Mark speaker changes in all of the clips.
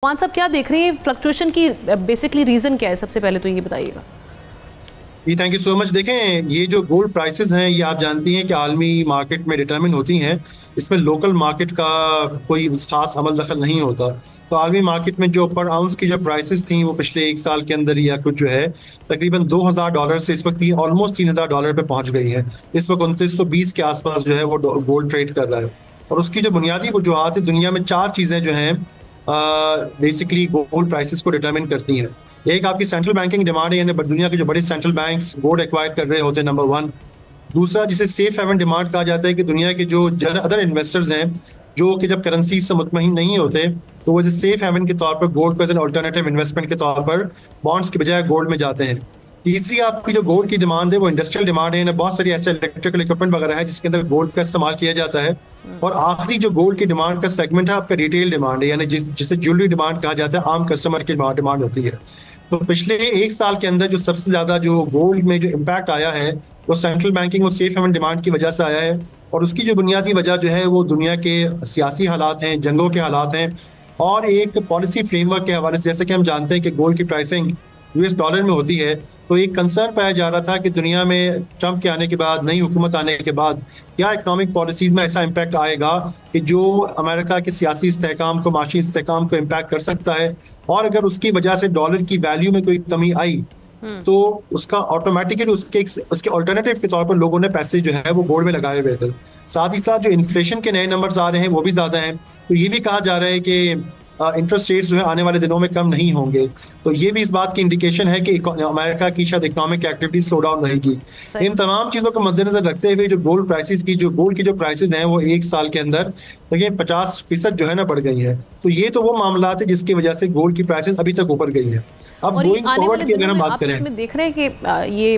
Speaker 1: मान साहब क्या देख रहे हैं फ्लक्चुएशन की बेसिकली रीजन क्या है, सबसे पहले तो ये बताइएगा।
Speaker 2: जी थैंक यू सो मच। देखें, ये जो गोल्ड प्राइसेस हैं ये आप जानती हैं कि आलमी मार्केट में डिटरमिन होती हैं। इसमें लोकल मार्केट का कोई खास अमल दखल नहीं होता। तो आलमी मार्केट में जो पर आउंस की जो प्राइसेस थी वो पिछले एक साल के अंदर या कुछ जो है तकरीबन $2000 से इस वक्त ऑलमोस्ट $3000 पे पहुंच गई है। इस वक्त 2920 के आसपास जो है वो गोल्ड ट्रेड कर रहा है। और उसकी जो बुनियादी वजूहत है, दुनिया में 4 चीज़ें जो हैं बेसिकली गोल्ड प्राइसेस को डिटरमिन करती हैं। एक आपकी सेंट्रल बैंकिंग डिमांड है, यानी दुनिया के जो बड़े सेंट्रल बैंक्स गोल्ड एक्वायर कर रहे होते हैं, नंबर 1। दूसरा जिसे सेफ हेवन डिमांड कहा जाता है कि दुनिया के जो अदर इन्वेस्टर्स हैं जो कि जब करेंसी से मुतमईन नहीं होते तो वो सेफ हेवन के तौर पर गोल्ड को एज एन अल्टरनेटिव इन्वेस्टमेंट के तौर पर बॉन्ड्स के बजाय गोल्ड में जाते हैं। तीसरी आपकी जो गोल्ड की डिमांड है वो इंडस्ट्रियल डिमांड है, बहुत सारी ऐसे इलेक्ट्रिकल इक्विपमेंट वगैरह है जिसके अंदर गोल्ड का इस्तेमाल किया जाता है। और आखिरी जो गोल्ड की डिमांड का सेगमेंट है आपका रिटेल डिमांड है, यानी जिसे ज्वेलरी डिमांड कहा जाता है, आम कस्टमर की डिमांड होती है। तो पिछले एक साल के अंदर जो सबसे ज्यादा जो गोल्ड में जो इम्पैक्ट आया है वो सेंट्रल बैंकिंग और सेफ हेवन डिमांड की वजह से आया है। और उसकी जो बुनियादी वजह जो है वो दुनिया के सियासी हालात हैं, जंगों के हालात हैं और एक पॉलिसी फ्रेमवर्क के हवाले से। जैसे कि हम जानते हैं कि गोल्ड की प्राइसिंग US डॉलर में होती है, तो एक कंसर्न पाया जा रहा था कि दुनिया में ट्रंप के आने के बाद, नई हुकूमत आने के बाद क्या इकोनॉमिक पॉलिसीज़ में ऐसा इम्पैक्ट आएगा कि जो अमेरिका के सियासी इस्तेहकाम को, माशी इस्तेहकाम को इम्पैक्ट कर सकता है। और अगर उसकी वजह से डॉलर की वैल्यू में कोई कमी आई तो उसका ऑटोमेटिकली उसके अल्टरनेटिव के तौर पर लोगों ने पैसे जो है वो गोल्ड में लगाए हुए थे। साथ ही साथ जो इन्फ्लेशन के नए नंबर्स आ रहे हैं वो भी ज़्यादा हैं, तो ये भी कहा जा रहा है कि इंटरेस्ट रेट्स जो है आने वाले दिनों में कम नहीं होंगे। तो ये भी इस बात की इंडिकेशन है कि अमेरिका की शायद इकोनॉमिक एक्टिविटी स्लो डाउन रहेगी। इन तमाम चीज़ों को मद्देनजर रखते हुए जो गोल्ड की जो प्राइसेस हैं वो एक साल के अंदर देखिए 50% जो है ना बढ़ गई है। तो ये तो वो मामला है जिसकी वजह से गोल्ड की प्राइसेस अभी तक ऊपर गई है। अब गोइंग फॉरवर्ड की अगर हम बात करें,
Speaker 1: इसमें देख रहे हैं कि ये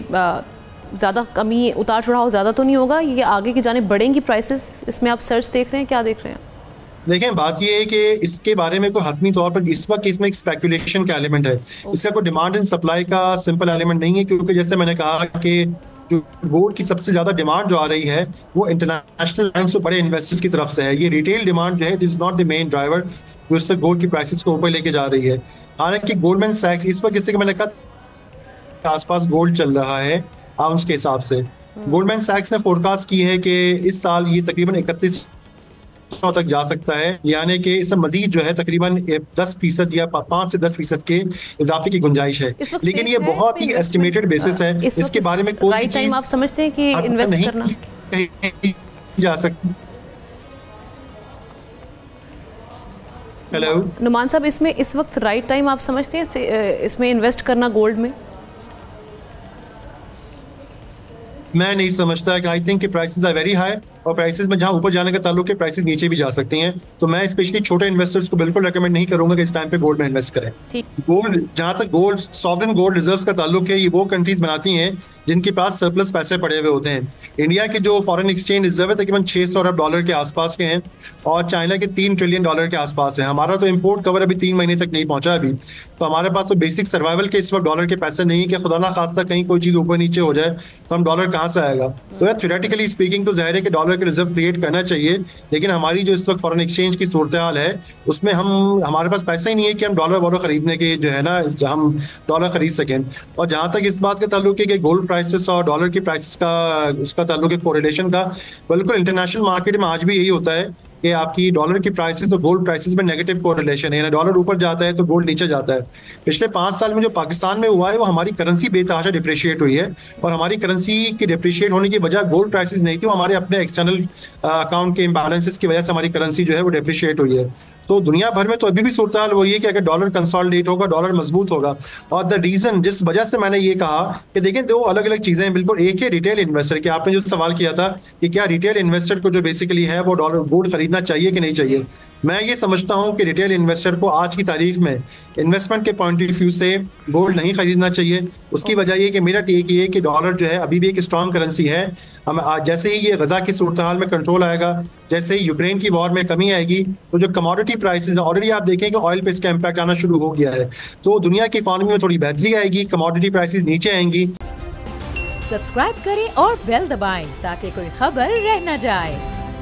Speaker 1: ज़्यादा कमी, उतार चढ़ाव ज़्यादा तो नहीं होगा, ये आगे की जाने बढ़ेंगी प्राइसेस, इसमें आप सर्च देख रहे हैं, क्या देख रहे हैं?
Speaker 2: देखें, बात यह है कि इसके बारे में कोई हतमी तौर पर इस वक्त इसमें एक स्पेकुलेशन का एलिमेंट है। इसका कोई डिमांड एंड सप्लाई का सिंपल एलिमेंट नहीं है, क्योंकि जैसे मैंने कहा कि जो गोल्ड की सबसे ज्यादा डिमांड जो आ रही है वो इंटरनेशनल बैंक्स और बड़े इन्वेस्टर्स की तरफ से है। ये रिटेल डिमांड जो है this is not the main driver जो इससे गोल्ड की प्राइसेस को ऊपर लेके जा रही है। हालांकि गोल्डमैन सैक्स इस वक्त, जैसे कि मैंने कहा, आसपास गोल्ड चल रहा है आउंस के हिसाब से। गोल्डमैन सैक्स ने फोरकास्ट की है कि इस साल ये तकरीबन 3100 तक जा सकता है, यानी कि इसमें मजीद जो है तकरीबन 10% या 5 से 10% के इजाफे की गुंजाइश है। लेकिन ये बहुत ही एस्टिमेटेड बेसिस है, इसके बारे में कोई चीज
Speaker 1: आप समझते हैं कि इन्वेस्ट करना
Speaker 2: जा सकती। हेलो
Speaker 1: नुमान साहब, इसमें इस वक्त राइट टाइम आप समझते हैं इसमें इन्वेस्ट करना गोल्ड में?
Speaker 2: मैं नहीं समझता कि आई थिंक कि प्राइसेस आर वेरी हाई, और प्राइसेस में जहां ऊपर जाने का ताल्लुक है प्राइसेस नीचे भी जा सकती हैं। तो मैं स्पेशली छोटे इन्वेस्टर्स को बिल्कुल रेकमेंड नहीं करूंगा कि इस टाइम पे गोल्ड में इन्वेस्ट करें। गोल्ड, जहां तक गोल्ड सॉवरेन गोल्ड रिजर्व्स का ताल्लुक है, ये वो कंट्रीज बनाती हैं जिनके पास सरप्लस पैसे पड़े हुए होते हैं। इंडिया के जो फॉरेन एक्सचेंज रिजर्व है तकरीबन $600 अरब के आसपास के हैं, और चाइना के $3 ट्रिलियन के आसपास है। हमारा तो इम्पोर्ट कवर अभी 3 महीने तक नहीं पहुंचा अभी, तो हमारे पास तो बेसिक सर्वाइवल के इस वक्त डॉलर के पैसे नहीं है कि खुदा ना खास्ता कहीं कोई चीज़ ऊपर नीचे हो जाए तो हम डॉलर कहाँ से आएगा। तो यार थ्योरेटिकली स्पीकिंग तो जाहिर है कि डॉलर के रिजर्व क्रिएट करना चाहिए, लेकिन हमारी जो इस वक्त फॉरेन एक्सचेंज की सूरत हाल है उसमें हमारे पास पैसा ही नहीं है कि हम डॉलर खरीदने के जो है ना हम डॉलर खरीद सकें। और जहाँ तक इस बात का ताल्लुक है कि गोल्ड प्राइसेस और डॉलर की प्राइसेस का उसका ताल्लुक है कोरिलेशन का, बिल्कुल इंटरनेशनल मार्केट में आज भी यही होता है कि आपकी डॉलर की प्राइसेस और गोल्ड प्राइसेस में नेगेटिव कोरिलेशन है, यानी डॉलर ऊपर जाता है तो गोल्ड नीचे जाता है। पिछले 5 साल में जो पाकिस्तान में हुआ है वो हमारी करेंसी बेतहाशा डिप्रिशिएट हुई है, और हमारी करेंसी की डिप्रिशिएट होने की वजह गोल्ड प्राइसेस नहीं थी, वो हमारे अपने एक्सटर्नल अकाउंट के इम्बैलेंसेस की वजह से हमारी करेंसी जो है वो डिप्रिशिएट हुई है। तो दुनिया भर में तो अभी भी सूरत हाल वही है कि अगर डॉलर कंसोलिडेट होगा, डॉलर मजबूत होगा। और द रीजन जिस वजह से मैंने ये कहा कि देखें, 2 अलग अलग चीजें हैं बिल्कुल। एक है रिटेल इन्वेस्टर, कि आपने जो सवाल किया था कि क्या रिटेल इन्वेस्टर को जो बेसिकली है वो डॉलर गोल्ड खरीदना चाहिए कि नहीं चाहिए। मैं ये समझता हूं कि रिटेल इन्वेस्टर को आज की तारीख में इन्वेस्टमेंट के पॉइंट ऑफ व्यू से गोल्ड नहीं खरीदना चाहिए। उसकी वजह ये कि मेरा टेक ये है कि डॉलर जो है अभी भी एक स्ट्रॉन्ग करेंसी है। हम जैसे ही ये गजा की सूरत हाल में कंट्रोल आएगा, जैसे ही यूक्रेन की वॉर में कमी आएगी, तो जो कमोडिटी प्राइसेस ऑलरेडी आप देखें कि ऑयल पे इसका इम्पैक्ट आना शुरू हो गया है, तो दुनिया की इकोनॉमी में थोड़ी बेहतरी आएगी, कमोडिटी प्राइसेस नीचे आएंगी।
Speaker 3: सब्सक्राइब करें और बेल दबाएं ताकि कोई खबर रह न जाए।